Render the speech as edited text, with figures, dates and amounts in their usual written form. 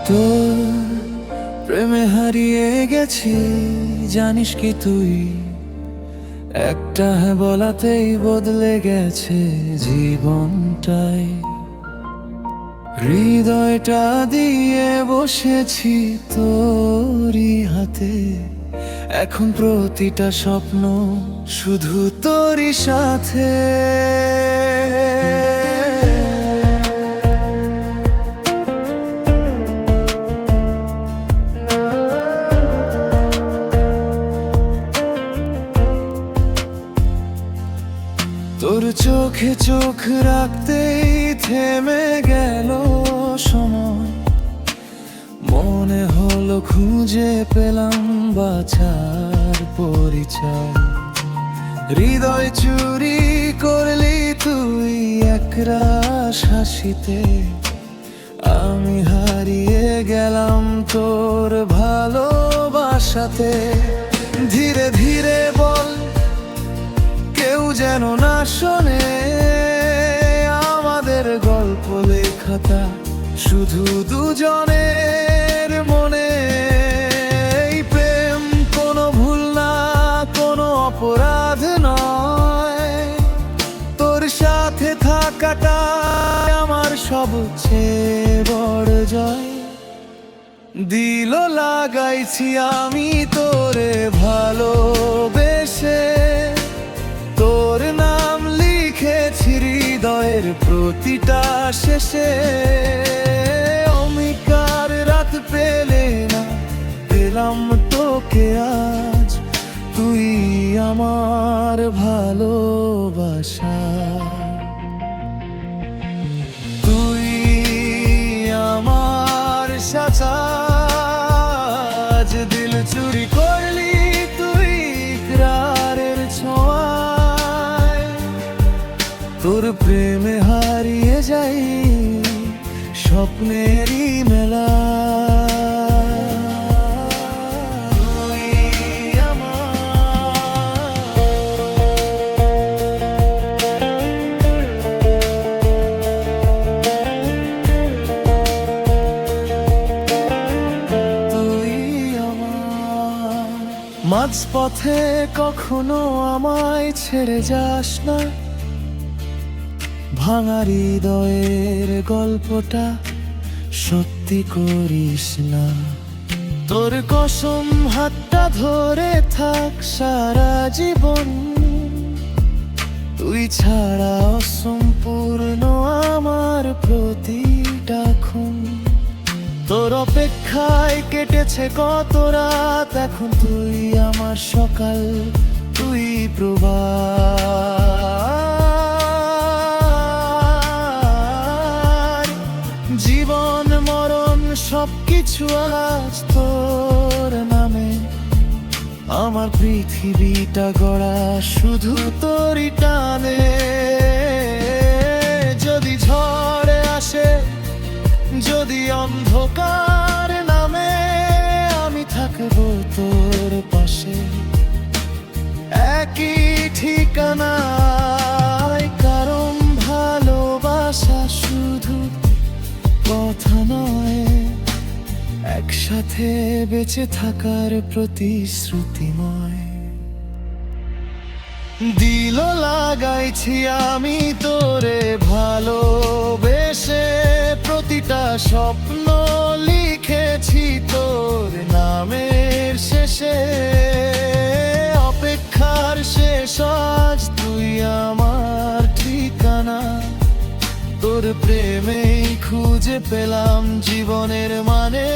তোর প্রেমে হারিয়ে গেছি, জানিস কি তুই? একটা হ্যাঁ বলাতেই বদলে গেছে জীবনটাই। হৃদয়টা দিয়ে বসেছি তোরই হাতে, এখন প্রতিটা স্বপ্ন শুধু তোরই সাথে। তোর চোখে চোখ রাখতেই থেমে গেল সময়, মনে হলো খুঁজে পেলাম বাঁচার পরিচয়। হৃদয় চুরি করলি তুই একরাশ হাসিতে, আমি হারিয়ে গেলাম তোর ভালোবাসাতে। ধীরে ধীরে বল, কেউ যেন না শোনে আমাদের গল্প লেখাটা শুধু দুজনের মনে। এই প্রেম কোনো ভুল না, কোনো অপরাধ নয়, তোর সাথে থাকাটা আমার সবচেয়ে বড় জয়। দিল লাগাইছি আমি তোরে ভালোবেসে, তোর নাম লিখেছি হৃদয়ের প্রতিটা শেষে। অমিকার রাত পেলে না পেলাম তোকে আজ, তুই আমার ভালোবাসা, তুই আমার সাজ। দিল চুরি করলি তুই ইকরারের ছোঁয়ায়, তোর প্রেমে হারিয়ে যাই স্বপ্নেরই মেলা। মাঝপথে কখনো আমায় ছেড়ে যাস না, ভাঙা হৃদয়ের গল্পটা সত্যি করিস না। তোর কসম হাতটা ধরে থাক সারা জীবন, তুই ছাড়া অসম্পূর্ণ আমার প্রতিটা ক্ষণ। তোর অপেক্ষায় কেটেছে কত রাত, এখন তুই আমার সকাল, তুই প্রভাত। জীবন মরণ সবকিছু আজ তোর নামে, আমার পৃথিবীটা গড়া শুধু তোরই টানে। যদি ঝড়ে আসে, যদি অন্ধকার নামে, আমি থাকবো তোর পাশে একই ঠিকানায়। কারণ ভালোবাসা শুধু কথা নয়, একসাথে বেঁচে থাকার প্রতিশ্রুতিময়। দিল লাগাইছি আমি তোরে ভালোবেসে, প্রতিটা স্বপ্ন লিখেছি তোর নামের শেষে। অপেক্ষার শেষ আজ, তুই আমার ঠিকানা, তোর প্রেমেই খুঁজে পেলাম জীবনের মানে।